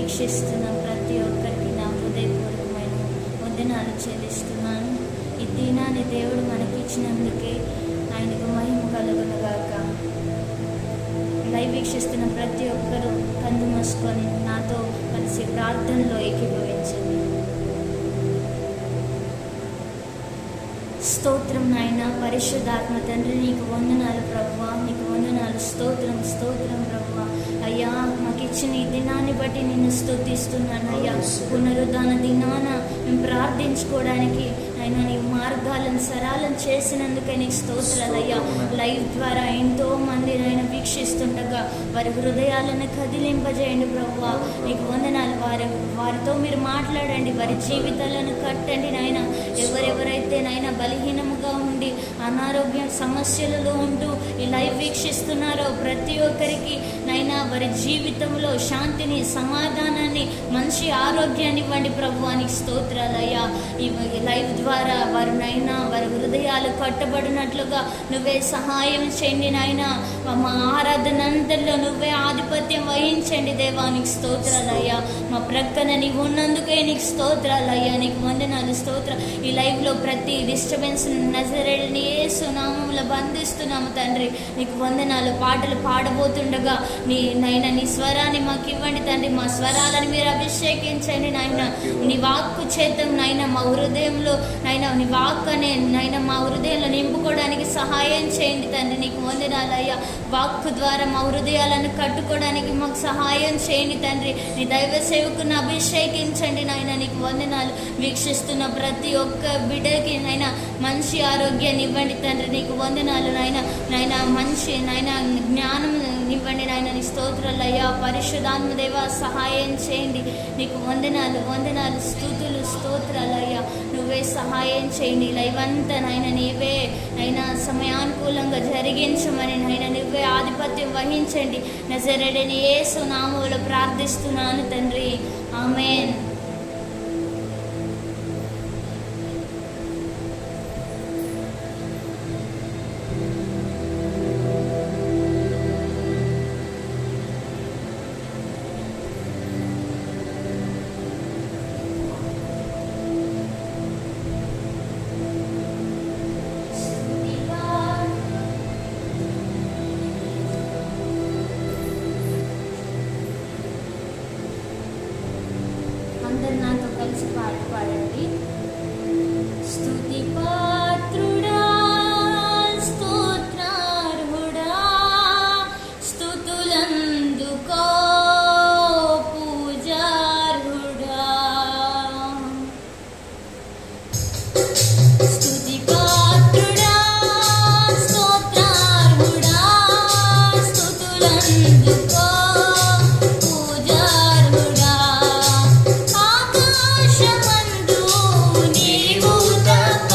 వీక్షిస్తున్న ప్రతి ఒక్కరికి నా హృదయపూర్వకమైన వందనాలు చెల్లిస్తున్నాను. ఈ దినాన్ని దేవుడు మనకిచ్చినందుకే ఆయనకు మహిమ కలుగునుగాక. లైవ్ వీక్షిస్తున్న ప్రతి ఒక్కరూ కన్ను మూసుకొని నాతో కలిసి ప్రార్థనలో ఏకీభవించండి. స్తోత్రం నాయన, పరిశుద్ధాత్మ తండ్రి, నీకు వందనాలు ప్రభువా, నీకు వందనాలు. స్తోత్రం స్తోత్రం ప్రభువా. అయ్యా, మాకు ఇచ్చిన ఈ దినాన్ని బట్టి నిన్ను స్తుతిస్తున్నాను అయ్యా. పునరుద్ధాన దినాన మేము ప్రార్థించుకోవడానికి అయినా నీ మార్గాలను సరళం చేసినందుకే నీకు స్తోత్రాలయ్యా. లైవ్ ద్వారా ఎంతో మంది నాయన వీక్షిస్తుండగా వారి హృదయాలను కదిలింపజేయండి ప్రభువా. నీకు వందనాలు. వారితో మీరు మాట్లాడండి, వారి జీవితాలను కట్టండి నాయన. ఎవరెవరైతే నాయన బలహీనముగా ఉండి అనారోగ్య సమస్యలలో ఉంటూ ఈ లైవ్ వీక్షిస్తున్నారో ప్రతి ఒక్కరికి నైనా వారి జీవితంలో శాంతిని, సమాధానాన్ని, మంచి ఆరోగ్యాన్ని ఇవ్వండి ప్రభువా. నీకు స్తోత్రాలయ్యా. ఈ లైవ్ ద్వారా వారు నైనా వారి హృదయాలు కట్టబడినట్లుగా నువ్వే సహాయం చేయండి నాయనా. మా ఆరాధన అంతల్లో నువ్వే ఆధిపత్యం వహించండి దేవా. నీకు స్తోత్రాలయ్యా. మా ప్రక్కన నీవు ఉన్నందుకే నీకు స్తోత్రాలయ్యా. నీకు వందనాలు. స్తోత్ర. ఈ లైవ్లో ప్రతి డిస్టర్బెన్స్ నజరేయుని యేసు నామములో బంధిస్తున్నాము తండ్రి. నీకు వందనాలు. పాటలు పాడబోతుండగా నీ స్వరాన్ని మాకు ఇవ్వండి తండ్రి. మా స్వరాలను మీరు అభిషేకించండి నాయన. నీ వాక్కు చేతం నాయన మా హృదయంలో నాయన నీ వాక్ అనే నాయన మా హృదయంలో నింపుకోవడానికి సహాయం చేయండి తండ్రి. నీకు వందనాలయ్యా. వాక్కు ద్వారా మా హృదయాలను కట్టుకోవడానికి మాకు సహాయం చేయండి తండ్రి. నీ దైవ సేవకుని అభిషేకించండి నాయన. నీకు వందనాలు. వీక్షిస్తున్న ప్రతి ఒక్క బిడ్డకి నైనా మంచి ఆరోగ్యాన్ని ఇవ్వండి తండ్రి. నీకు వందనాలు నాయన. మంచి నాయన జ్ఞానం ఇవ్వండి నాయన. నీ స్తోత్రాలయ్యా. పరిశుద్ధాత్మ దేవ సహాయం చేయండి. నీకు వందనాలు వందనాలు. స్తుతులు స్తోత్రాలయ్యా. నువ్వే సహాయం చేయండి. లైవ్ అంతా నాయన నీవే నైనా సమయానుకూలంగా జరిగించమని నాయన నువ్వే ఆధిపత్యం వహించండి. నజరేయుని యేసు నామములో ప్రార్థిస్తున్నాను తండ్రి. ఆమేన్. అందరు నాతో కలిసి పాట పాడండి. స్తుతి పాత్రుడా, స్తోత్రార్హుడా, స్తుతులందుకో పూజార్హుడా. స్తుతి పాత్రుడా, స్తోత్రార్హుడా, స్తుతులందుకో పూజార్హుడా. ఆకాశమందు నీవు తప్ప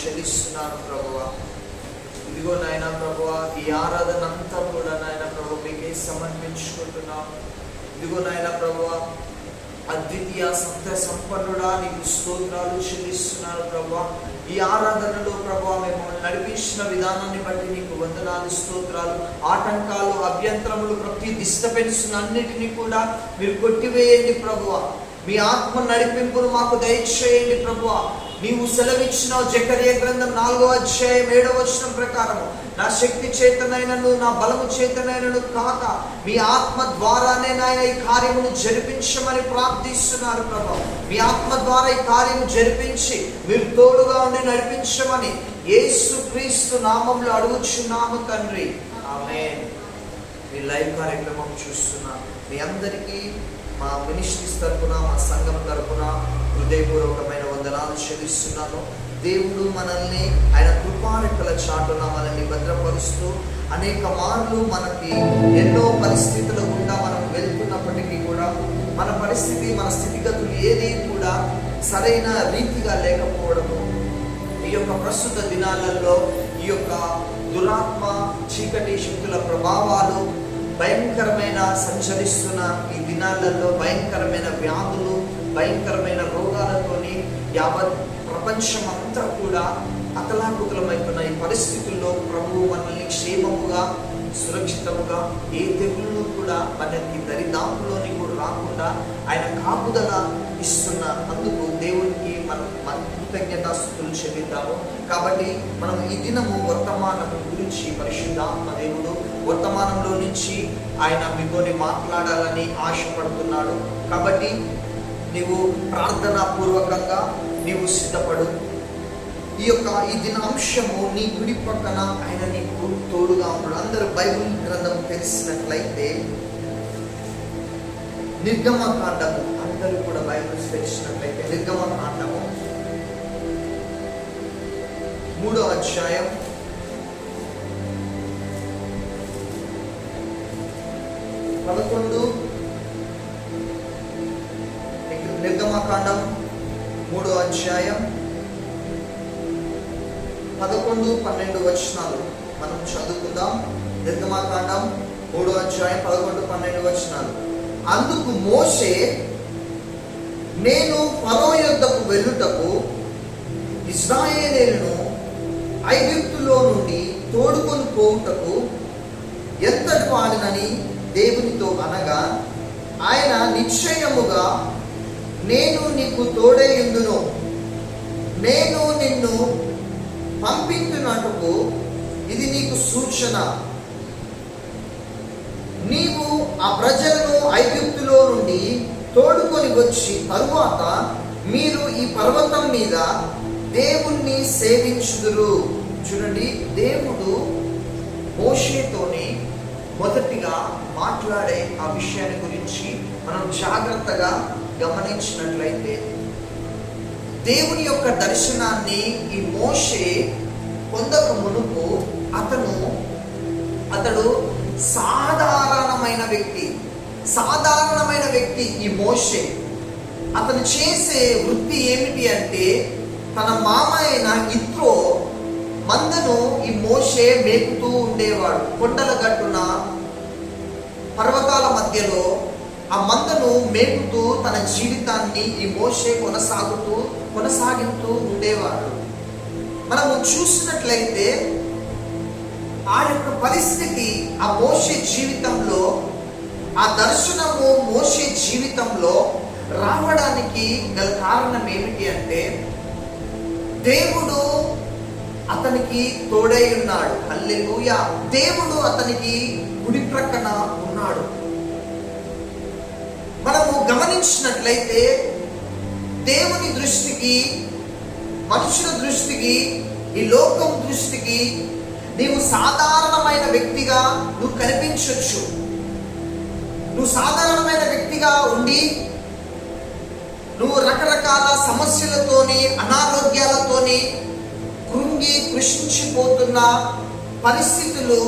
చెల్లిస్తున్నాను ప్రభువా. ఇదిగో నాయన ప్రభువా, ఈ ఆరాధన అంతా కూడా నాయన ప్రభు మీకే సమర్పించుకుంటున్నాం. ఇదిగో నాయన ప్రభువా, అద్వితీయ సత్య సంపన్నుడా నీకు స్తోత్రాలు చెల్లిస్తున్నాను ప్రభువా. ఈ ఆరాధనలో ప్రభువా మేము నడిపించిన విధానాన్ని బట్టి నీకు వందనాలు, స్తోత్రాలు. ఆటంకాలు, అభ్యంతరములు, ప్రతి డిస్టర్బెన్స్ అన్నిటినీ కూడా మీరు కొట్టివేయండి ప్రభువా. మీ ఆత్మ నడిపింపును మాకు దయచేయండి ప్రభువా. నీవు సెలవిచ్చినావు జకర్యా గ్రంథం 4వ అధ్యాయం 7వ వచనం ప్రకారము, నా శక్తి చేతనైనను నా బలము చేతనైనను కాక మీ ఆత్మ ద్వారానే నాయన ఈ కార్యమును జరిపించమని ప్రార్థిస్తున్నారు ప్రభు. మీ ఆత్మ ద్వారా ఈ కార్యము జరిపించి మీరు తోడుగా ఉండి నడిపించమని యేసుక్రీస్తు నామములో అడుగుచున్నాము తండ్రి, ఆమేన్. ఈ లైవ్ కార్యక్రమం చూస్తున్నా మీ అందరికీ మా మినిస్ట్రీస్ తరపున, మా సంఘం తరపున హృదయపూర్వకమైన వందనాలు చెల్లిస్తున్నాను. దేవుడు మనల్ని ఆయన కృపారెక్కల చాటున మనల్ని భద్రపరుస్తూ అనేక మార్లు మనకి ఎన్నో పరిస్థితుల గుండా మనం వెళ్తున్నప్పటికీ కూడా మన పరిస్థితి, మన స్థితిగతులు ఏది కూడా సరైన రీతిగా లేకపోవడము, ఈ యొక్క ప్రస్తుత దినాలలో ఈ యొక్క దురాత్మ చీకటి శక్తుల ప్రభావాలు భయంకరమైన సంచరిస్తున్న ఈ దినాలలో భయంకరమైన వ్యాధులు, భయంకరమైన రోగాలతోని యావత్ ప్రపంచం అంతా కూడా అతలాకుతలమైపోయిన ఈ పరిస్థితుల్లో ప్రభువు మనల్ని క్షేమముగా, సురక్షితముగా, ఏ తెగుళ్ళు కూడా మనకి దరిదాపులోని కూడా రాకుండా ఆయన కాపుదల ఇస్తున్న అందుకు దేవునికి మన కృతజ్ఞతాస్తుతులు చెల్లిద్దాము. కాబట్టి మనం ఈ దినము వర్తమానం గురించి పరిశుద్ధాత్మ దేవుడు వర్తమానంలో నుంచి ఆయన మీతోని మాట్లాడాలని ఆశపడుతున్నాడు. కాబట్టి నీవు ప్రార్థనా పూర్వకంగా నీవు సిద్ధపడు. ఈ దిన అంశము నీ కుడి పక్కన ఆయన నీకు తోడుగా ఉన్నాడు. అందరూ బైబిల్ గ్రంథం తెలిసినట్లయితే నిర్గమకాండము, అందరూ కూడా బైబిల్ తెలిసినట్లయితే నిర్గమకాండము 3వ అధ్యాయం 11, నిర్గమకాండం 3వ అధ్యాయం 11, 12 వచనాలు మనం చదువుకుందాం. నిర్గమకాండం 3వ అధ్యాయం 11, 12 వచనాలు. అందుకు మోషే, నేను ఫరో యొద్దకు వెళ్ళుటకు ఇశ్రాయేలీయులను ఐగుప్తులో నుండి తోడుకొని పోవుటకు ఎంతటి వాడినని దేవునితో అనగా, ఆయన నిశ్చయముగా నేను నీకు తోడేయుందును, నేను నిన్ను పంపించున్నట్టుకు ఇది నీకు సూచన. నీవు ఆ ప్రజలను ఐగుప్తులో నుండి తోడుకొని వచ్చి తరువాత మీరు ఈ పర్వతం మీద దేవుణ్ణి సేవించుదురు. చూడండి, దేవుడు మోషేతోని మొదటిగా మాట్లాడే ఆ విషయాన్ని గురించి మనం జాగ్రత్తగా గమనించినట్లయితే, దేవుని యొక్క దర్శనాన్ని ఈ మోషే పొందక మునుపు అతడు సాధారణమైన వ్యక్తి ఈ మోషే. అతను చేసే వృత్తి ఏమిటి అంటే, తన మామ అయిన ఇత్రో మందను ఈ మోషే మేపుతూ ఉండేవాడు. కొండల గట్టున పర్వతాల మధ్యలో ఆ మందను మేపుతూ తన జీవితాన్ని ఈ మోషే కొనసాగిస్తూ ఉండేవాడు. మనము చూసినట్లయితే ఆ యొక్క పరిస్థితి ఆ మోషే జీవితంలో, ఆ దర్శనము మోషే జీవితంలో రావడానికి గల కారణం ఏమిటి అంటే, దేవుడు అతనికి తోడై ఉన్నాడు. హల్లెలూయా. దేవుడు అతనికి కుడి ప్రక్కన ఉన్నాడు. మనము గమనించినట్లయితే దేవుని దృష్టికి, మనుషుల దృష్టికి, ఈ లోకం దృష్టికి నీవు సాధారణమైన వ్యక్తిగా నువ్వు కనిపించవచ్చు. నువ్వు సాధారణమైన వ్యక్తిగా ఉండి నువ్వు రకరకాల సమస్యలతోని, అనారోగ్యాలతోని కృషించిపోతున్న పరిస్థితులు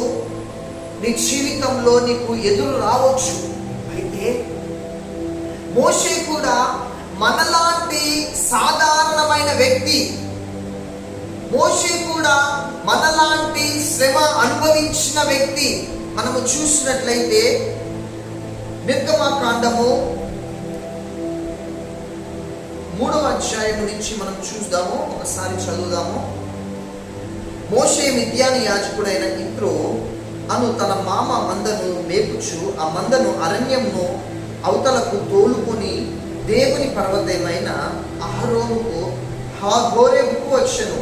నీ జీవితంలో నీకు ఎదురు రావచ్చు. అయితే మోషే కూడా మనలాంటి సాధారణమైన వ్యక్తి. మోషే కూడా మనలాంటి శ్రమ అనుభవించిన వ్యక్తి. మనము చూసినట్లయితే నిర్గమకాండము 3వ అధ్యాయం నుంచి మనం చూద్దాము, ఒకసారి చదువుదాము. మోషే మిద్యాను యాజకుడైన యిత్రో అను తన మామ మందను మేపుచు ఆ మందను అరణ్యమును అవతలకు తోలుకొని దేవుని పర్వతమైన అహరోనుకు హోరేబుకు వచ్చెను.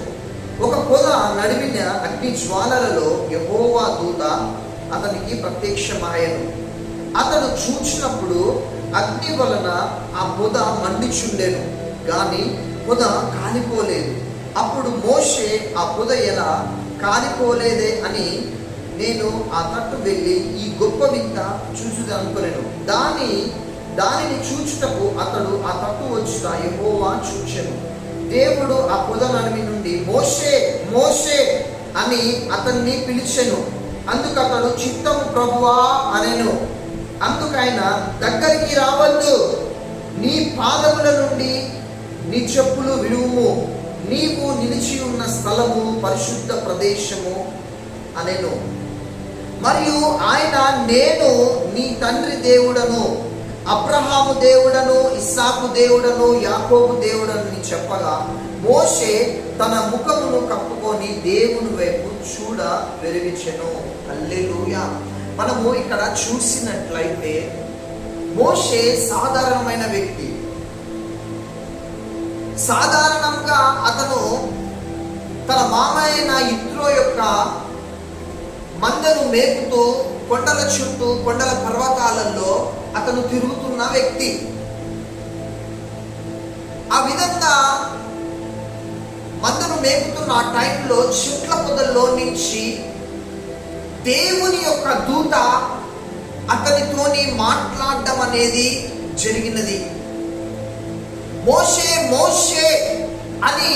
ఒక పొద నడిమిన అగ్ని జ్వాలలలో యెహోవా దూత అతనికి ప్రత్యక్షమాయెను. అతడు చూచినప్పుడు అగ్ని వలన ఆ పొద మండిచుండెను, గాని పొద కాలిపోలేదు. అప్పుడు మోషే ఆ పొద ఎలా కాలిపోలేదే అని నేను ఆ తట్టు వెళ్ళి ఈ గొప్ప వింత చూచుదనుకొనెను. దానిని చూచుటకు అతడు ఆ తట్టు వచ్చుట యెహోవా చూచెను. దేవుడు ఆ పొద నడిమి నుండి మోషే మోషే అని అతన్ని పిలిచెను. అందుకు అతడు చిత్తము ప్రభువా అనెను. అందుకైన దగ్గరికి రావద్దు, నీ పాదముల నుండి నీ చెప్పులు విడువుము, నీవు నిలిచి ఉన్న స్థలము పరిశుద్ధ ప్రదేశము అనెను. మరియు ఆయన నేను నీ తండ్రి దేవుడను, అబ్రహాము దేవుడను, ఇస్సాకు దేవుడను, యాకోబు దేవుడని చెప్పగా మోషే తన ముఖమును కప్పుకొని దేవుని వైపు చూడ వెలిగించెను. హల్లెలూయా. మనము ఇక్కడ చూసినట్లయితే మోషే సాధారణమైన వ్యక్తి. సాధారణంగా అతను తన మామయ్య యిత్రో యొక్క మందను మేపుతూ కొండల చుట్టూ, కొండల పర్వతాలలో అతను తిరుగుతున్న వ్యక్తి. ఆ విధంగా మందను మేపుతున్న ఆ టైంలో చెట్ల పొదల్లో నుంచి దేవుని యొక్క దూత అతనితోని మాట్లాడడం అనేది జరిగినది. మోషే మోషే అని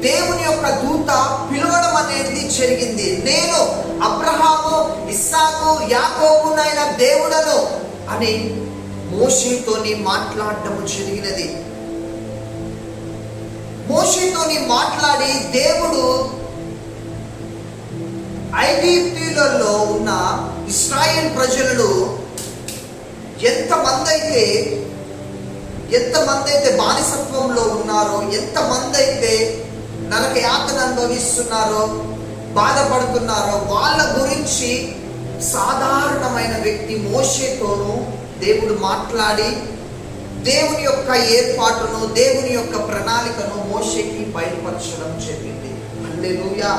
దేవుని యొక్క దూత పిలవడం అనేది జరిగింది. నేను అబ్రహాము, ఇస్సాకు, యాకోబునైన దేవుడను అని మోషేతోని మాట్లాడడం జరిగినది. మోషేతోని మాట్లాడి దేవుడు ఐగుప్తులలో ఉన్న ఇశ్రాయేల్ ప్రజలు ఎంతమంది అయితే బానిసత్వంలో ఉన్నారో, ఎంతమంది అయితే నరక యాతన అనుభవిస్తున్నారో, బాధపడుతున్నారో వాళ్ళ గురించి సాధారణమైన వ్యక్తి మోషేతోను దేవుడు మాట్లాడి దేవుని యొక్క ఏర్పాటును, దేవుని యొక్క ప్రణాళికను మోషేకి బయలుపరచడం జరిగింది. హల్లెలూయా.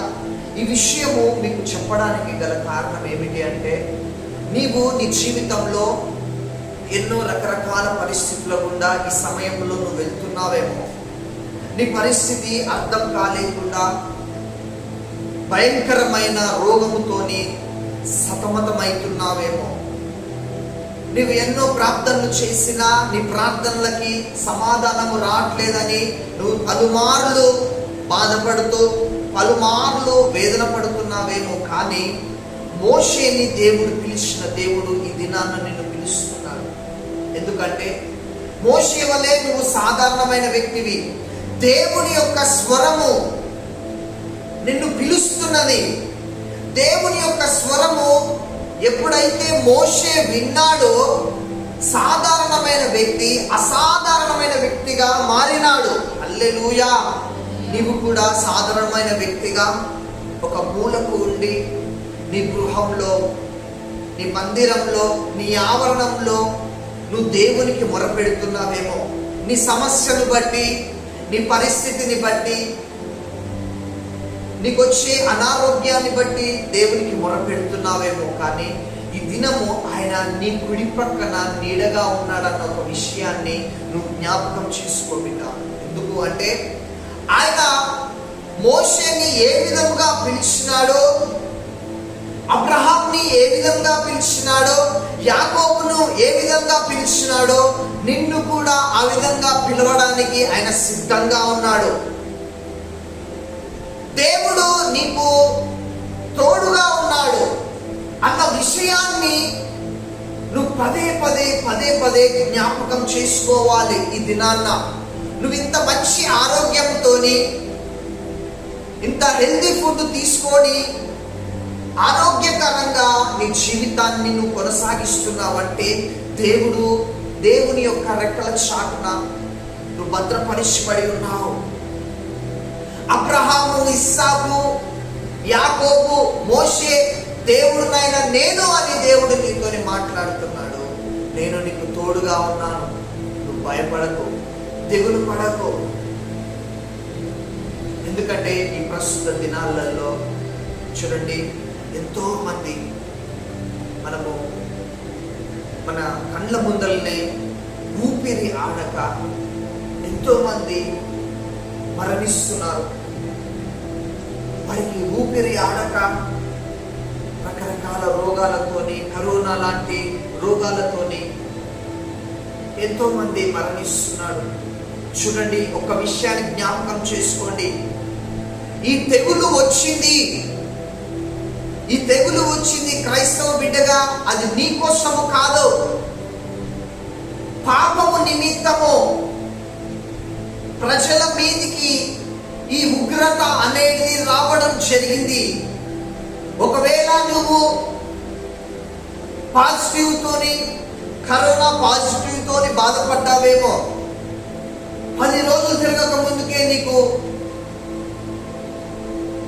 ఈ విషయము మీకు చెప్పడానికి గల కారణం ఏమిటి అంటే, నీవు నీ జీవితంలో ఎన్నో రకరకాల పరిస్థితుల గుండా ఈ సమయంలో నువ్వు వెళ్తున్నావేమో. నీ పరిస్థితి అర్థం కాలేకుండా భయంకరమైన రోగముతోని సతమతమవుతున్నావేమో. నువ్వు ఎన్నో ప్రార్థనలు చేసినా నీ ప్రార్థనలకి సమాధానము రావట్లేదని నువ్వు పలుమార్లు బాధపడుతూ, పలుమార్లు వేదన పడుతున్నావేమో. కానీ మోషేని దేవుడు పిలిచిన దేవుడు ఈ దినాన్న నిన్ను పిలుస్తున్నాడు. ఎందుకంటే మోషే వలె నువ్వు సాధారణమైన వ్యక్తివి. దేవుని యొక్క స్వరము నిన్ను పిలుస్తున్నది. దేవుని యొక్క స్వరము ఎప్పుడైతే మోషే విన్నాడో సాధారణమైన వ్యక్తి అసాధారణమైన వ్యక్తిగా మారినాడు. హల్లెలూయా. నీవు కూడా సాధారణమైన వ్యక్తిగా ఒక మూలకు ఉండి నీ గృహంలో, నీ మందిరంలో, నీ ఆవరణంలో నువ్వు దేవునికి మొరపెడుతున్నావేమో. నీ సమస్యను బట్టి, నీ పరిస్థితిని బట్టి, నీకు వచ్చే అనారోగ్యాన్ని బట్టి దేవునికి మొరపెడుతున్నావేమో. కానీ ఈ దినము ఆయన నీ కుడి ప్రక్కన నీడగా ఉన్నాడన్న ఒక విషయాన్ని నువ్వు జ్ఞాపకం చేసుకోబిడ్డా. ఎందుకు అంటే ఆయన మోషేని ఏ విధంగా పిలిచినాడో, అబ్రహాంని ఏ విధంగా పిలిచినాడో, యాకోబును ఏ విధంగా పిలిచినాడో నిన్ను కూడా ఆ విధంగా పిలవడానికి ఆయన సిద్ధంగా ఉన్నాడు. దేవుడు నీకు తోడుగా ఉన్నాడు అన్న విషయాన్ని నువ్వు పదే పదే జ్ఞాపకం చేసుకోవాలి. ఈ దినాన్న నువ్వు ఇంత మంచి ఆరోగ్యంతో ఇంత హెల్దీ ఫుడ్ తీసుకొని ఆరోగ్యకరంగా నీ జీవితాన్ని నువ్వు కొనసాగిస్తున్నావంటే దేవుని యొక్క రెక్కల చాటున నువ్వు భద్రపరిచబడి ఉన్నావు. అబ్రహాము, ఇస్సాకు, యాకోబు, మోషే, దేవుడునైనా నేను అని దేవుడు నీతోని మాట్లాడుతున్నాడు. నేను నీకు తోడుగా ఉన్నాను, నువ్వు భయపడకు, దిగులు పడకు. ఎందుకంటే ఈ ప్రస్తుత దినాలలో చూడండి, ఎంతో మంది మనము మన కళ్ళ ముందరనే ఊపిరి ఆడక ఎంతో మంది మరణిస్తున్నారు. వారికి ఊపిరి ఆడక రకరకాల రోగాలతోని, కరోనా లాంటి రోగాలతోని ఎంతో మంది మరణిస్తున్నారు. చూడండి, ఒక విషయాన్ని జ్ఞాపకం చేసుకోండి. ఈ తెగులు వచ్చింది క్రైస్తవ బిడ్డగా, అది నీ కోసము కాదు. పాపము నిమిత్తము ప్రజల మీదికి ఈ ఉగ్రత అనేది రావడం జరిగింది. ఒకవేళ నువ్వు కరోనా పాజిటివ్ తోని బాధపడ్డావేమో, 10 రోజులు తిరగక ముందుకే నీకు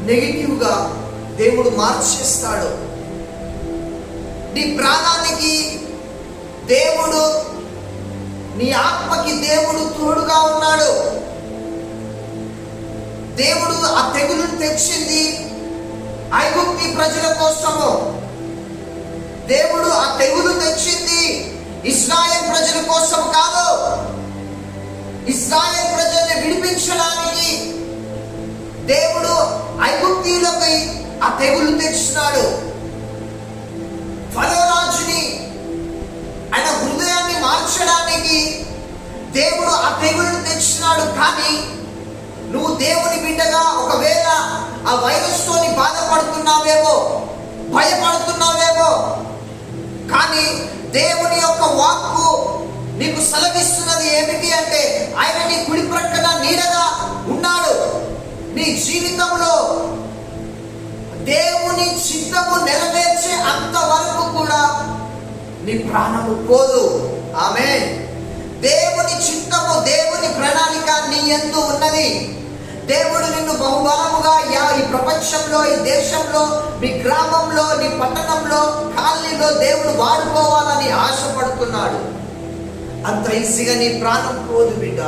నెగిటివ్ గా దేవుడు మార్చేస్తాడు. నీ ప్రాణానికి దేవుడు, నీ ఆత్మకి దేవుడు తోడుగా ఉన్నాడు. దేవుడు ఆ తెగులును తెచ్చింది ఐగుప్తి ప్రజల కోసము. దేవుడు ఆ తెగులు తెచ్చింది ఇశ్రాయేల్ ప్రజల కోసం కాదు. ఇశ్రాయేల్ ప్రజల్ని విడిపించడానికి దేవుడు ఐగుప్తీయులపై ఆ తెగులు తెచ్చినాడు. ఫరో రాజుని ఆయన హృదయాన్ని మార్చడానికి దేవుడు ఆ తెగులను తెచ్చినాడు. కానీ నువ్వు దేవుని బిడ్డగా ఒకవేళ ఆ వైరస్ తోని బాధపడుతున్నావేమో, భయపడుతున్నావేమో, కానీ దేవుని యొక్క వాక్కు నీకు సెలవిస్తున్నది ఏమిటి అంటే, ఆయన నీ కుడి ప్రక్కన నీడగా ఉన్నాడు. నీ జీవితంలో దేవుని చిత్తము నెరవేర్చే అంతవరకు కూడా నీ ప్రాణము పోదు. ఆమేన్. దేవుని చిత్తము, దేవుని ప్రణాళిక నీ యందు ఉన్నది. దేవుడు నిన్ను బహుబలముగా ఈ ప్రపంచంలో, ఈ దేశంలో, మీ గ్రామంలో, నీ పట్టణంలో, కాలనీలో దేవుడు వాడుకోవాలని ఆశపడుతున్నాడు. అంత ఈజీగా నీ ప్రాణం పోదు బిడ్డ.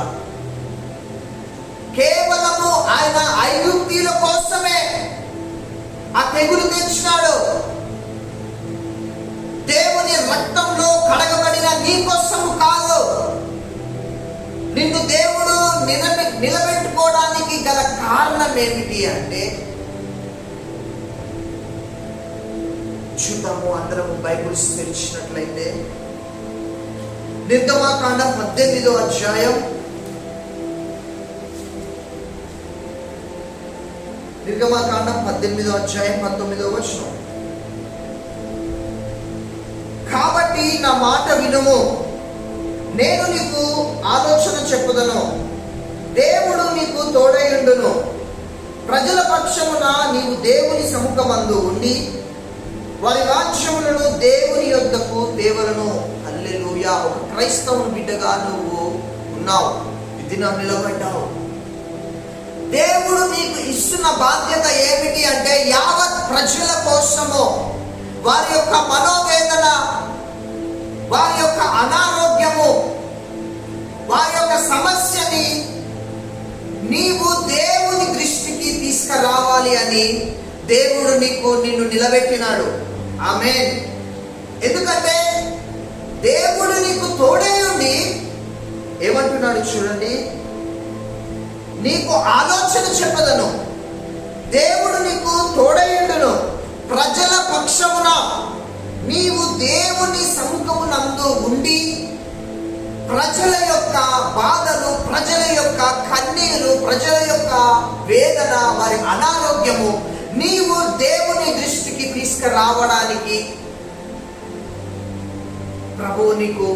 కేవలము ఆయన ఐగుప్తీయుల కోసమే ఆ తెగులు తెచ్చినాడు. దేవుని రక్తంలో కడగబడిన నీ కోసము కాదు. నిన్ను దేవుడు నిలబెట్టుకోవడానికి గల కారణం ఏమిటి అంటే, చూద్దాము అందరము బైబిల్స్ తెరిచినట్లయితే నిర్గమకాండం 18వ అధ్యాయం, నిర్గమకాండం 18వ అధ్యాయం 19వ వచనం. కాబట్టి నా మాట వినుము, నేను నీకు ఆలోచన చెప్పుదను, దేవుడు నీకు తోడైయుండును. ప్రజల పక్షమున నీవు దేవుని సముఖమందు ఉండి వారి రాజ్యములను దేవుని యొద్దకు తేవలను. హల్లెలూయా. ఒక క్రైస్తవుని బిడ్డగా నువ్వు ఉన్నావు, ఇది నా నిలబడ్డావు. దేవుడు నీకు ఇస్తున్న బాధ్యత ఏమిటి అంటే, యావత్ ప్రజల కోసము వారి యొక్క మనోవేదన, వారి యొక్క అనారోగ్యము, వారి యొక్క సమస్యని నీవు దేవుని దృష్టికి తీసుకురావాలి అని దేవుడు నిన్ను నిలబెట్టినాడు. ఆమేన్. ఎందుకంటే దేవుడు నీకు తోడే ఉండి ఏమంటున్నాడు చూడండి, నీకు ఆలోచన చెప్పదను, దేవుడు నీకు తోడైయుండును. ప్రజల పక్షమున నీవు దేవుని సముఖమునందు ఉండి ప్రజల యొక్క బాధలు, ప్రజల యొక్క కన్నీరు, ప్రజల యొక్క వేదన, వారి అనారోగ్యము నీవు దేవుని దృష్టికి తీసుకురావడానికి ప్రభువు నీకు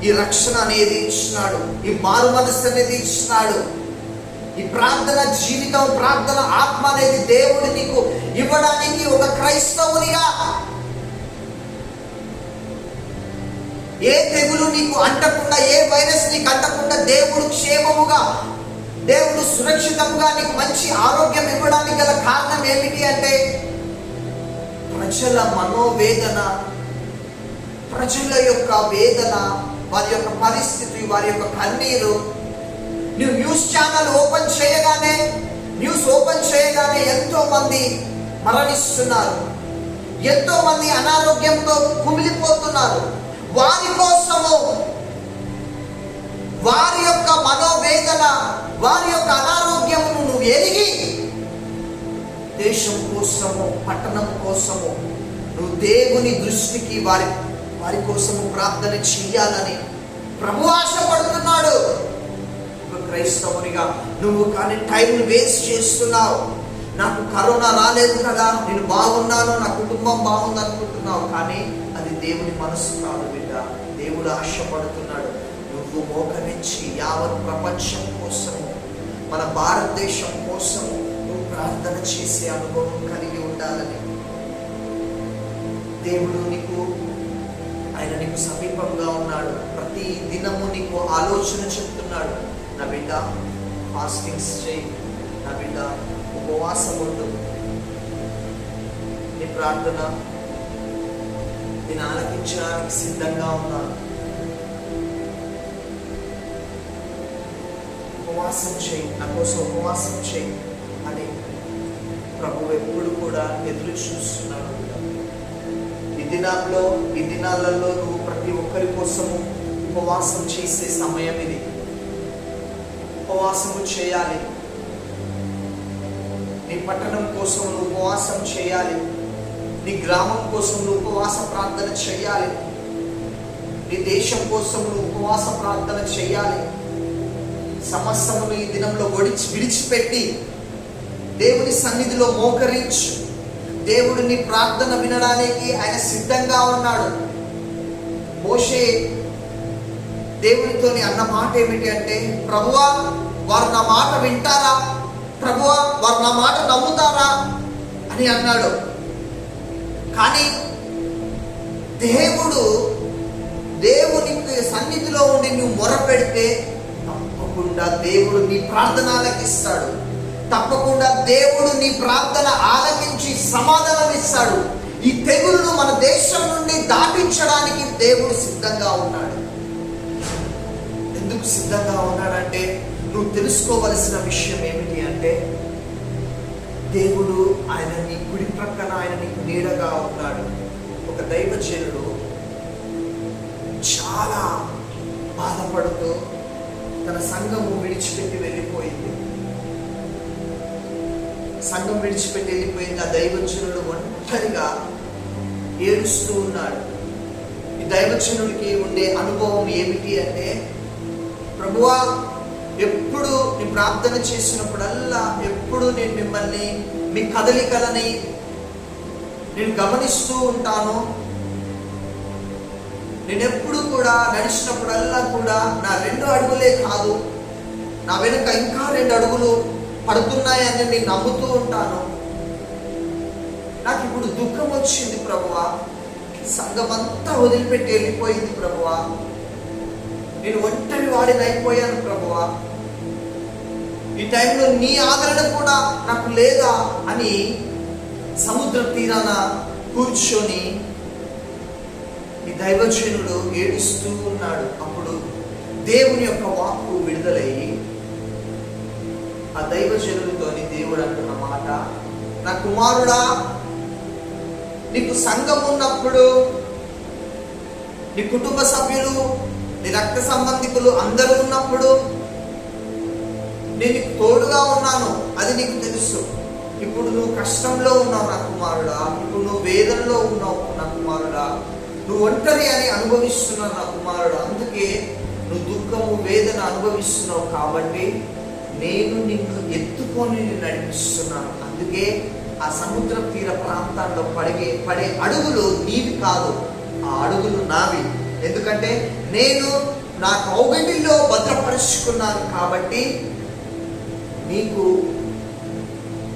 ఈ రక్షణ అనేది ఇచ్చినాడు, ఈ మారు మనస్సు అనేది ఇచ్చినాడు. ఈ ప్రార్థన జీవితం, ప్రార్థన ఆత్మ అనేది దేవుడు నీకు ఇవ్వడానికి ఒక క్రైస్తవునిగా ఏ తెగులు నీకు అంటకుండా, ఏ వైరస్ నీకు అంటకుండా, దేవుడు క్షేమముగా, దేవుడు సురక్షితంగా నీకు మంచి ఆరోగ్యం ఇవ్వడానికి గల కారణం ఏమిటి అంటే ప్రజల మనోవేదన, ప్రజల యొక్క వేదన, వారి యొక్క పరిస్థితి, వారి యొక్క కన్నీరు. నువ్వు న్యూస్ ఛానల్ ఓపెన్ చేయగానే ఎంతో మంది మరణిస్తున్నారు, ఎంతో మంది అనారోగ్యంతో కుమిలిపోతున్నారు. వారి కోసము, వారి యొక్క మనోవేదన, వారి యొక్క అనారోగ్యమును నువ్వు ఎరిగి దేశం కోసము, పట్టణం కోసము నువ్వు దేవుని దృష్టికి వారి కోసము ప్రార్థన చెయ్యాలని ప్రభు ఆశపడుతున్నాడు. క్రైస్తవునిగా నువ్వు కానీ టైం వేస్ట్ చేస్తున్నావు. నాకు కరోనా రాలేదు కదా, నేను బాగున్నాను, నా కుటుంబం బాగుంది అనుకుంటున్నావు. కానీ అది దేవుని మనసు కాదు బిడ్డ. దేవుడు ఆశపడుతున్నాడు నువ్వు మోకరించి యావత్ ప్రపంచం కోసము, మన భారతదేశం కోసము నువ్వు ప్రార్థన చేసే అనుభవం కలిగి ఉండాలని. దేవుడు ఆయన నీకు సమీపంగా ఉన్నాడు. ప్రతి దినము నీకు ఆలోచన చెప్తున్నాడు. నా బిడ్డ ఫాస్టింగ్స్ చేయి, నా బిడ్డ ఉపవాసం ఉండు. నీ ప్రార్థన నేను ఆలకించడానికి సిద్ధంగా ఉన్నాను. ఉపవాసం చేయి, నా కోసం ఉపవాసం చేయి అని ప్రభు ఎప్పుడు కూడా ఎదురు చూస్తున్నాడు. ఈ దినాలలో నువ్వు ప్రతి ఒక్కరి కోసము ఉపవాసం చేసే సమయం ఇది. ఉపవాసము చేయాలి. నీ పట్టణం కోసం నువ్వు ఉపవాసం చేయాలి. నీ గ్రామం కోసం నువ్వు ఉపవాస ప్రార్థన చేయాలి. నీ దేశం కోసం నువ్వు ఉపవాస ప్రార్థన చేయాలి. సమస్తమును ఈ దినంలో విడిచిపెట్టి దేవుని సన్నిధిలో మోకరించు. దేవుడు నీ ప్రార్థన వినడానికి ఆయన సిద్ధంగా ఉన్నాడు. మోషే దేవునితోని అన్న మాట ఏమిటి అంటే, ప్రభువా వారు నా మాట వింటారా, ప్రభువా వారు నా మాట నమ్ముతారా అని అన్నాడు. కానీ దేవుని సన్నిధిలో ఉండి నువ్వు మొరపెడితే తప్పకుండా దేవుడు నీ ప్రార్థన ఆలకిస్తాడు. తప్పకుండా దేవుడు నీ ప్రార్థన ఆలకించి సమాధానం ఇస్తాడు. ఈ తెగులును మన దేశం నుండి దాటించడానికి దేవుడు సిద్ధంగా ఉన్నాడు. ఎందుకు సిద్ధంగా ఉన్నాడంటే, నువ్వు తెలుసుకోవలసిన విషయం ఏమిటి అంటే, దేవుడు ఆయన నీ కుడి ప్రక్కన, ఆయన నీకు నీడగా ఉన్నాడు. ఒక దైవజనుడు చాలా బాధపడుతూ తన సంఘము విడిచిపెట్టి వెళ్ళిపోయింది. సంఘం విడిచిపెట్టి వెళ్ళిపోయింది. ఆ దైవజనుడు ఒంటరిగా ఏడుస్తూ ఉన్నాడు. ఈ దైవజనుడికి ఉండే అనుభవం ఏమిటి అంటే, ప్రభువా ఎప్పుడు నీ ప్రార్థన చేసినప్పుడల్లా, ఎప్పుడు నేను మిమ్మల్ని, మీ కదలికలని నేను గమనిస్తూ ఉంటాను. నేను ఎప్పుడు కూడా నడిచినప్పుడల్లా కూడా నా 2 అడుగులే కాదు, నా వెనుక ఇంకా 2 అడుగులు పడుతున్నాయని నేను నమ్ముతూ ఉంటాను. నాకు ఇప్పుడు దుఃఖం వచ్చింది ప్రభువా, సంఘం అంతా వదిలిపెట్టి వెళ్ళిపోయింది ప్రభువా, నేను ఒంటరి వాడిని అయిపోయాను ప్రభువా, ఈ టైంలో నీ ఆదరణ కూడా నాకు లేదా అని సముద్ర తీరాన కూర్చొని ఈ దైవజనుడు ఏడుస్తూ ఉన్నాడు. అప్పుడు దేవుని యొక్క వాక్కు విడుదలయ్యి ఆ దైవజనుడితోని దేవుడు అంటున్న మాట, నా కుమారుడా, నీకు సంఘం ఉన్నప్పుడు నీ కుటుంబ సభ్యులు, నీ రక్త సంబంధికులు అందరూ ఉన్నప్పుడు నేను నీకు తోడుగా ఉన్నాను, అది నీకు తెలుసు. ఇప్పుడు నువ్వు కష్టంలో ఉన్నావు నా కుమారుడా, ఇప్పుడు నువ్వు వేదనలో ఉన్నావు నా కుమారుడా, నువ్వు ఒంటరి అని అనుభవిస్తున్నావు నా కుమారుడు, అందుకే నువ్వు దుఃఖము వేదన అనుభవిస్తున్నావు. కాబట్టి నేను నిన్ను ఎత్తుకొని నడిపిస్తున్నాను. అందుకే ఆ సముద్ర తీర ప్రాంతాల్లో పడే అడుగులు నీవి కాదు, ఆ అడుగులు నావి. ఎందుకంటే నేను నా కౌగిలిలో భద్రపరుచుకున్నాను. కాబట్టి నీకు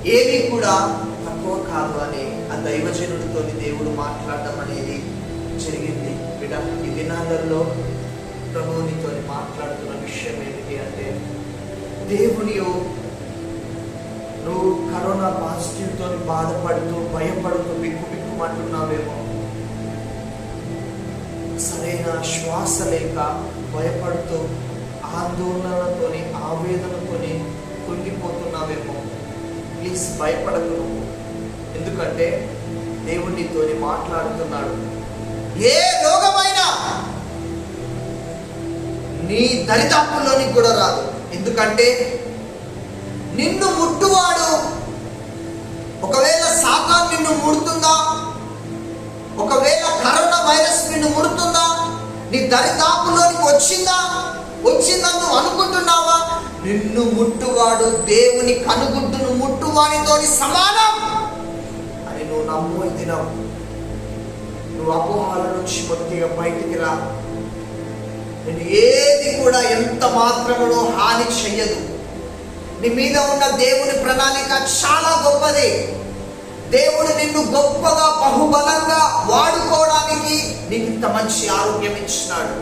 ఏది కూడా తక్కువ కాదు అని ఆ దైవజనుడితో దేవుడు మాట్లాడడం అనేది జరిగింది. బిడ్డ, ఈ దినాలలో ప్రభువు నీతో మాట్లాడుతున్న విషయం ఏమిటి అంటే, దేవునియో నువ్వు కరోనా పాజిటివ్తో బాధపడుతూ భయపడుతూ బిక్కుబిక్కుమంటున్నావేమో, సరైన శ్వాస లేక భయపడుతూ ఆందోళనతోని ఆవేదనతోని కుంగిపోతున్నావేమో. ప్లీజ్ భయపడకు. ఎందుకంటే దేవుడు నీతోని మాట్లాడుతున్నాడు. ఏ రోగమైనా నీ దరిదాపుల్లోనికి కూడా రాదు. ఎందుకంటే నిన్ను ముట్టువాడు, ఒకవేళ సాతాను నిన్ను ముడుతుందా, ఒకవేళ కరోనా వైరస్ నిన్ను ముడుతుందా, నీ దరిదాపుల్లోనికి వచ్చిందని నువ్వు అనుకుంటున్నావా? నిన్ను ముట్టువాడు దేవుని కనుగుడ్డును ముట్టువాడితోని సమానం అని నువ్వు నమ్ము. దినం నువ్వు అపోహాల నుంచి కొద్దిగా బయటికి రా. నేను ఏది కూడా ఎంత మాత్రమునో హాని చెయ్యదు. నీ మీద ఉన్న దేవుని ప్రణాళిక చాలా గొప్పది. దేవుడు నిన్ను గొప్పగా బహుబలంగా వాడుకోవడానికి నీకు ఇంత మంచి ఆరోగ్యం ఇచ్చినాడు.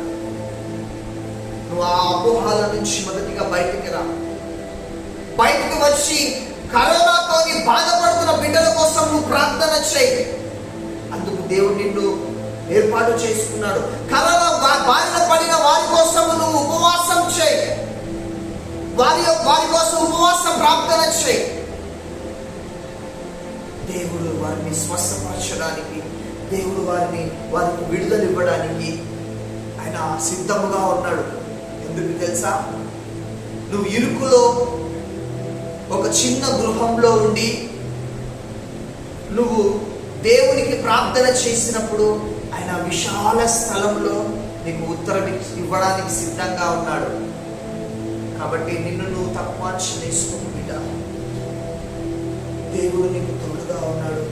నువ్వు ఆ అపోహాల నుంచి మొదటిగా బయటికి రా. బయటికి వచ్చి కరోనాతో బాధపడుతున్న బిడ్డల కోసం నువ్వు ప్రార్థన చేయి. అందుకు దేవుడు నిన్ను ఏర్పాటు చేసుకున్నాడు. కరోనా బారిన పడిన వారి కోసం నువ్వు ఉపవాసం చేయి. వారి కోసం ఉపవాసం ప్రార్థన చేయి. దేవుడు వారిని స్వస్థపరచడానికి, దేవుడు వారికి విడుదల ఇవ్వడానికి ఆయన సిద్ధముగా ఉన్నాడు. ఎందుకు తెలుసా? నువ్వు ఇరుకులో ఒక చిన్న గృహంలో ఉండి నువ్వు దేవునికి ప్రార్థన చేసినప్పుడు ఆయన విశాల స్థలంలో నీకు ఉత్తరం ఇవ్వడానికి సిద్ధంగా ఉన్నాడు. కాబట్టి నిన్ను నువ్వు తక్కువ చేసుకోకు బిడ్డ. దేవుడు నీకు తోడుగా ఉన్నాడు.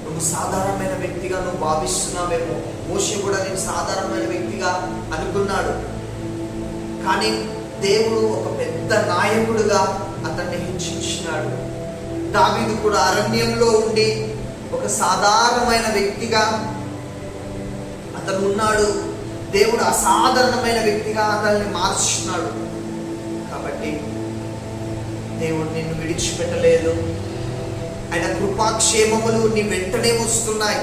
నువ్వు సాధారణమైన వ్యక్తిగా నువ్వు భావిస్తున్నావేమో. మోషే కూడా నేను సాధారణమైన వ్యక్తిగా అనుకున్నాడు. కానీ దేవుడు ఒక పెద్ద నాయకుడుగా అతన్ని హెచ్చించినాడు. దావీదు కూడా అరణ్యంలో ఉండి ఒక సాధారణమైన వ్యక్తిగా అతను ఉన్నాడు. దేవుడు అసాధారణమైన వ్యక్తిగా అతన్ని మార్చున్నాడు. కాబట్టి దేవుడు నిన్ను విడిచిపెట్టలేదు. ఆయన కృపాక్షేమములు నీ వెంటనే వస్తున్నాయి.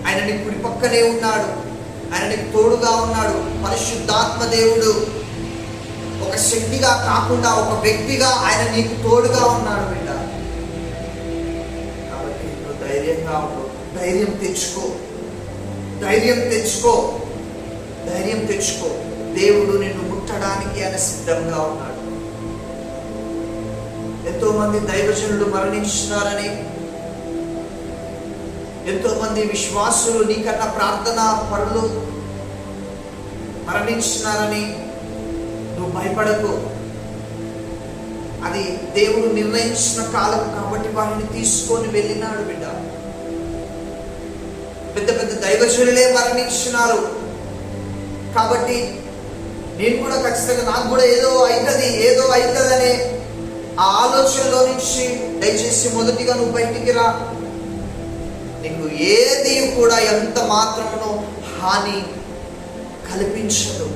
ఆయన నీ కుడి పక్కనే ఉన్నాడు. ఆయన నీకు తోడుగా ఉన్నాడు. పరిశుద్ధాత్మ దేవుడు ఒక శక్తిగా కాకుండా ఒక వ్యక్తిగా ఆయన నీకు తోడుగా ఉన్నాడు బిడ్డ. కాబట్టి నువ్వు ధైర్యంగా ఉండు. ధైర్యం తెచ్చుకో. దేవుడు నిన్ను ముట్టడానికి ఆయన సిద్ధంగా ఉన్నాడు. ఎంతో మంది దైవజనులు మరణించినారని, ఎంతో మంది విశ్వాసులు నీకన్నా ప్రార్థనా పరులు మరణించినారని నువ్వు భయపడకు. అది దేవుడు నిర్ణయించిన కాలం కాబట్టి వారిని తీసుకొని వెళ్ళినాడు బిడ్డ. పెద్ద పెద్ద దైవజనులే మరణించినారు కాబట్టి నేను కూడా ఖచ్చితంగా నాకు కూడా ఏదో అవుతుందనే ఆ ఆలోచనలో నుంచి దయచేసి మొదటిగా నువ్వు బయటికి రా. నీకు ఏది కూడా ఎంత మాత్రమునో హాని కల్పించడు.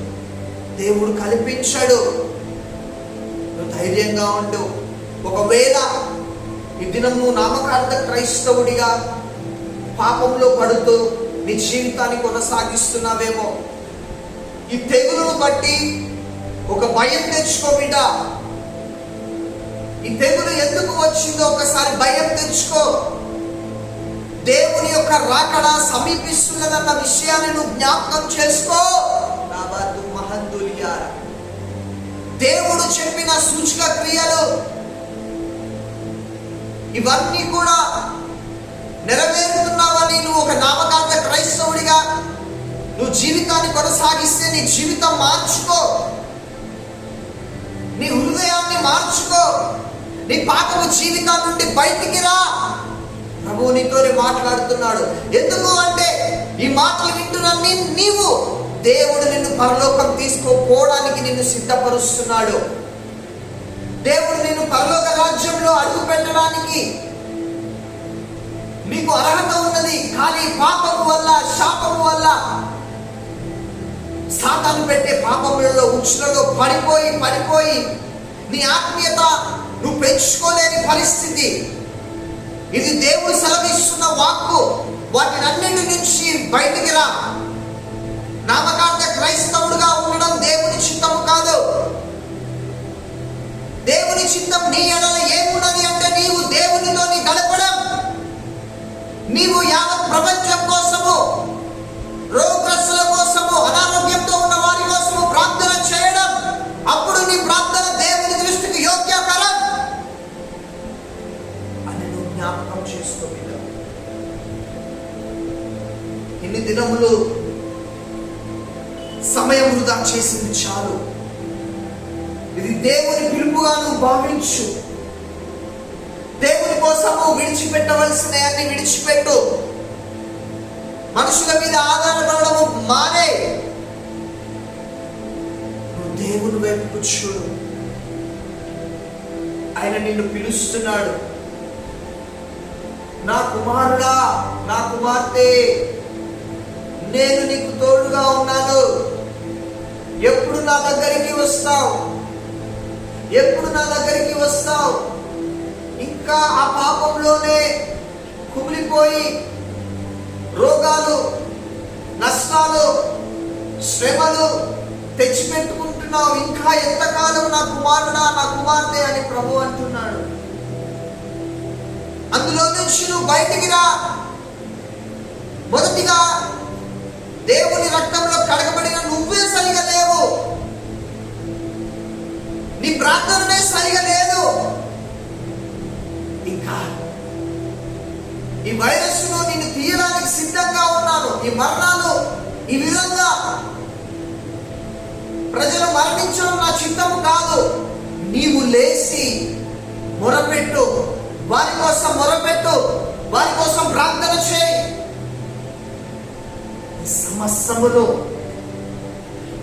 దేవుడు కల్పించడు. నువ్వు ధైర్యంగా ఉండు. ఒకవేళ ఈ దినం నువ్వు నామకార్థ క్రైస్తవుడిగా పాపంలో పడుతూ నీ జీవితాన్ని కొనసాగిస్తున్నావేమో, ఈ తెగులును బట్టి ఒక భయం తెచ్చుకో బిడ్డ. ఈ తెగులు ఎందుకు వచ్చిందో ఒకసారి భయం తెచ్చుకో. దేవుని యొక్క రాకడ సమీపిస్తున్నదన్న విషయాన్ని నువ్వు జ్ఞాపకం చేసుకో. దేవుడు చెప్పిన సూచక క్రియలు ఇవన్నీ కూడా నెరవేరుతున్నావని నువ్వు ఒక నామకార్థ క్రైస్తవుడిగా నువ్వు జీవితాన్ని కొనసాగిస్తే నీ జీవితం మార్చుకో. నీ హృదయాన్ని మార్చుకో. నీ పాపపు జీవితం నుండి బయటికి రా. ప్రభువు నీతోనే మాట్లాడుతున్నాడు. ఎందుకు అంటే ఈ మాటలు వింటున్నా నీవు దేవుడు నిన్ను పరలోకం తీసుకోపోవడానికి నిన్ను సిద్ధపరుస్తున్నాడు. దేవుడు నిన్ను పరలోక రాజ్యంలో అడుగు పెట్టడానికి నీకు అర్హత ఉన్నది. కానీ పాపము వల్ల, శాపము వల్ల, సాతాను పెట్టే పాపములలో, ఉచ్చులలో పడిపోయి నీ ఆత్మీయత నువ్వు పెంచుకోలేని పరిస్థితి. ఇది దేవుడు సెలవిస్తున్న వాక్కు. వాటినన్నిటి నుంచి బయటికి రా. నామకార్థ క్రైస్తవుడుగా ఉండడం దేవుని చిత్తము కాదు. దేవుని చిత్తం నీ ఎడల ఏమున్నది అంటే నీవు దేవునితో గడపడం, నీవు యావత్ ప్రపంచం కోసము, రోగగ్రస్తుల కోసము, అనారోగ్యంతో ఉన్న వారి కోసము ప్రార్థన చేయడం. అప్పుడు నీ ప్రార్థన దేవుని దృష్టికి యోగ్యకరం అని నువ్వు జ్ఞాపకం చేసుకోలేదు. ఇన్ని దినములు సమయం వృధా చేసింది చాలు. ఇది దేవుని పిలుపుగా నువ్వు భావించు. దేవుని కోసము విడిచిపెట్టవలసిన అన్ని విడిచిపెట్టు. మనుషుల మీద ఆధారపడము మానే. నువ్వు దేవుని వైపు చూడు. ఆయన నిన్ను పిలుస్తున్నాడు. నా కుమారుడా, నా కుమార్తె, నేను నీకు తోడుగా ఉన్నాను. ఎప్పుడు నా దగ్గరికి వస్తావు? ఎప్పుడు నా దగ్గరికి వస్తావు? ఇంకా ఆ పాపంలోనే కుమిలిపోయి రోగాలు, నష్టాలు, శ్రమలు తెచ్చిపెట్టుకుంటున్నావు. ఇంకా ఎంతకాలం నా కుమారుడా, నా కుమార్తె అని ప్రభు అంటున్నాడు. అందులో నుంచి నువ్వు బయటికి రా. మొదటిగా దేవుని రక్తంలో కడగబడిన నువ్వే సరిగా లేవు. నీ ప్రార్థననే సరిగా లేదు. ఇంకా ఈ వైరస్ను నిన్ను తీయడానికి సిద్ధంగా ఉన్నాను. ఈ మరణాలు, ఈ విధంగా ప్రజలు మరణించడం నా చిత్తము కాదు. నీవు లేచి మొరపెట్టు, వారి కోసం మొరపెట్టు, వారి కోసం ప్రార్థన చేయి. సమస్తమును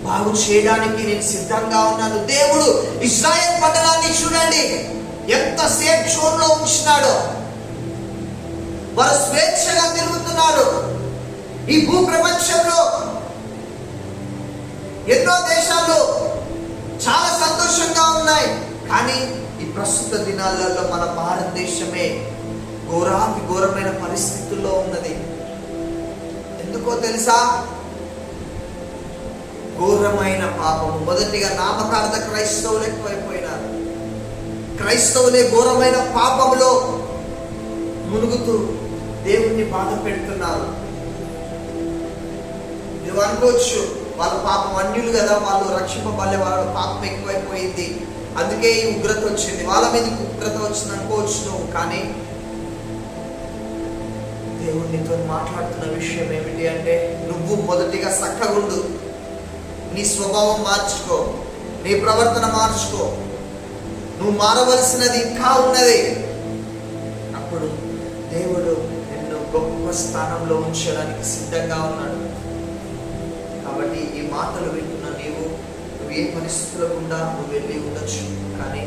బాగు చేయడానికి నేను సిద్ధంగా ఉన్నాను. దేవుడు ఇశ్రాయేల్ పట్టణాన్ని చూడండి, ఎంత సేఫ్ జోన్ లో ఉంచినాడో. వారు స్వేచ్ఛగా తిరుగుతున్నారు. ఈ భూ ప్రపంచంలో ఎన్నో దేశాలు చాలా సంతోషంగా ఉన్నాయి. కానీ ఈ ప్రస్తుత దినాలలో మన భారతదేశమే ఘోరాతి ఘోరమైన పరిస్థితుల్లో ఉన్నది. ఎందుకో తెలుసా? ఘోరమైన పాపము. మొదటిగా నామకార్థ క్రైస్తవులు ఎక్కువైపోయినారు. క్రైస్తవులే ఘోరమైన పాపములో మునుగుతూ దేవుణ్ణి బాధ పెడుతున్నారు. నువ్వు అనుకోవచ్చు, వాళ్ళ పాపం అన్యులు కదా, వాళ్ళు రక్షింపబడే, వాళ్ళ పాపం ఎక్కువైపోయింది, అందుకే ఈ ఉగ్రత వచ్చింది, వాళ్ళ మీద ఉగ్రత వచ్చింది అనుకోవచ్చు నువ్వు. కానీ దేవుడు నీతో మాట్లాడుతున్న విషయం ఏమిటి అంటే, నువ్వు మొదటిగా చక్కగుండు. నీ స్వభావం మార్చుకో, నీ ప్రవర్తన మార్చుకో. నువ్వు మారవలసినది ఇంకా ఉన్నది. అప్పుడు దేవుడు నిన్ను గొప్ప స్థానంలో ఉంచడానికి సిద్ధంగా ఉన్నాడు. కాబట్టి ఈ మాటలు వింటున్న నువ్వు ఏ పరిస్థితుల గుండా నువ్వు వెళ్ళి ఉండొచ్చు. కానీ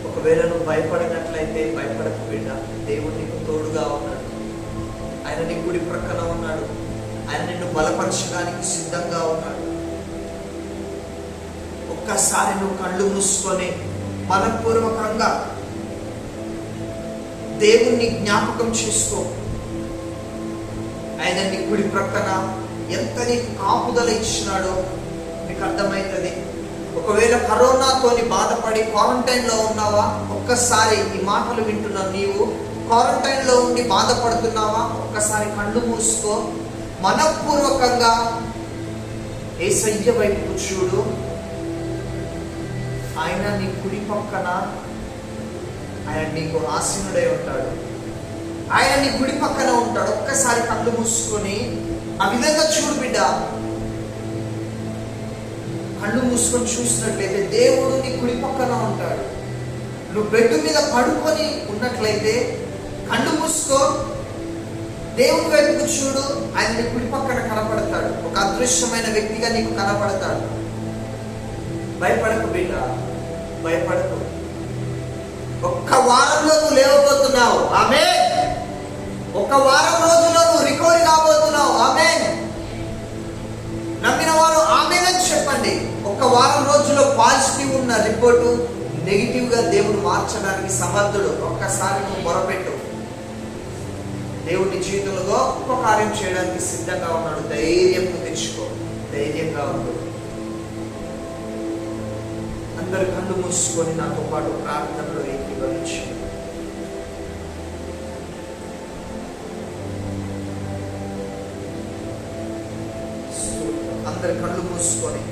ఒకవేళ నువ్వు భయపడినట్లయితే భయపడకు బిడ్డ. దేవుడు నీకు తోడుగా ఉన్నాడు. ఆయన నీ గుడి ప్రక్కన ఉన్నాడు. ఆయన నిన్ను బలపరచడానికి సిద్ధంగా ఉన్నాడు. ఒక్కసారి నువ్వు కళ్ళు మూసుకొని మనపూర్వకంగా దేవుణ్ణి జ్ఞాపకం చేసుకో. ఆయన నీ గుడి ప్రక్కన ఎంత నీకు కాపుదల ఇచ్చినాడో నీకు అర్థమవుతుంది. ఒకవేళ కరోనాతోని బాధపడి క్వారంటైన్లో ఉన్నావా? ఒక్కసారి ఈ మాటలు వింటున్నా, నీవు క్వారంటైన్లో ఉండి బాధపడుతున్నావా? ఒక్కసారి కళ్ళు మూసుకో. మనపూర్వకంగా యేసయ్య వైపు చూడు. ఆయన నీ కుడి పక్కన, ఆయన నీకు ఆసీనుడై ఉంటాడు. ఆయన నీ కుడి పక్కన ఉంటాడు. ఒక్కసారి కళ్ళు మూసుకొని ఆ విధంగా చూడు బిడ్డ. కళ్ళు మూసుకొని చూసినట్లయితే దేవుడు నీ కుడి పక్కన ఉంటాడు. నువ్వు బెడ్ మీద పడుకొని ఉన్నట్లయితే కళ్ళు మూసుకో. దేవుని వైపుకు చూడు, ఆయన నీ కుడి పక్కన కనపడతాడు. ఒక అదృశ్యమైన వ్యక్తిగా నీకు కనపడతాడు. భయపడకు బిడ్డ, భయపడకు. ఒక్క వారంలో నువ్వు లేవబోతున్నావు. ఆమేన్. ఒక వారం రోజుల్లో నువ్వు రికవరీ కాబోతున్నావు. ఆమేన్. నమ్మిన వారు ఆమేన్ అని చెప్పండి. ఒక వారం రోజుల్లో పాజిటివ్ ఉన్న రిపోర్టు నెగిటివ్ గా దేవుడు మార్చడానికి సమర్థుడు. ఒక్కసారి నువ్వు మొరపెట్టు. దేవుడి జీవితంలో గొప్ప కార్యం చేయడానికి సిద్ధంగా ఉన్నాడు. ధైర్యం తెచ్చుకో, ధైర్యంగా ఉండు. అందరు కళ్ళు మూసుకొని నాతో పాటు ప్రార్థనలో ఏకీభవించు. అందరు కళ్ళు మూసుకొని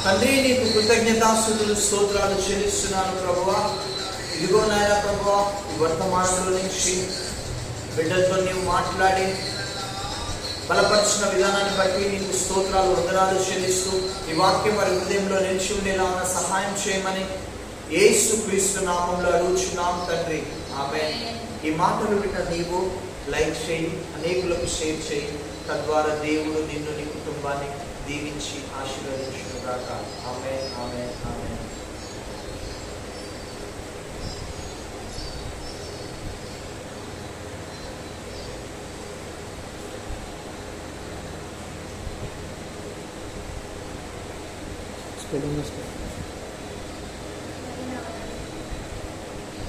తండ్రి, నీకు కృతజ్ఞతాస్తుతులు స్తోత్రాలు చెల్లిస్తున్నాను ప్రభువా. ఇదిగో నాయన ప్రభువా, ఈ వర్తమానంలో నుంచి బిడ్డలతో నీవు మాట్లాడి బలపరిచిన విధానాన్ని బట్టి నీకు స్తోత్రాలు వందనాలు చెల్లిస్తూ ఈ వాక్యం వారి హృదయంలో నిలిచి ఉండేలా సహాయం చేయమని యేసు క్రీస్తు నామంలో అడుగుచున్నాం తండ్రి. ఆమేన్. ఈ మాటలు విన్న నీవు లైక్ చేయి, అనేకులకు షేర్ చేయి. తద్వారా దేవుడు నిన్ను, నీ కుటుంబాన్ని దీవించి ఆశీర్వదించుగాక. ఆమేన్, ఆమేన్, ఆమేన్. Spelling mistake.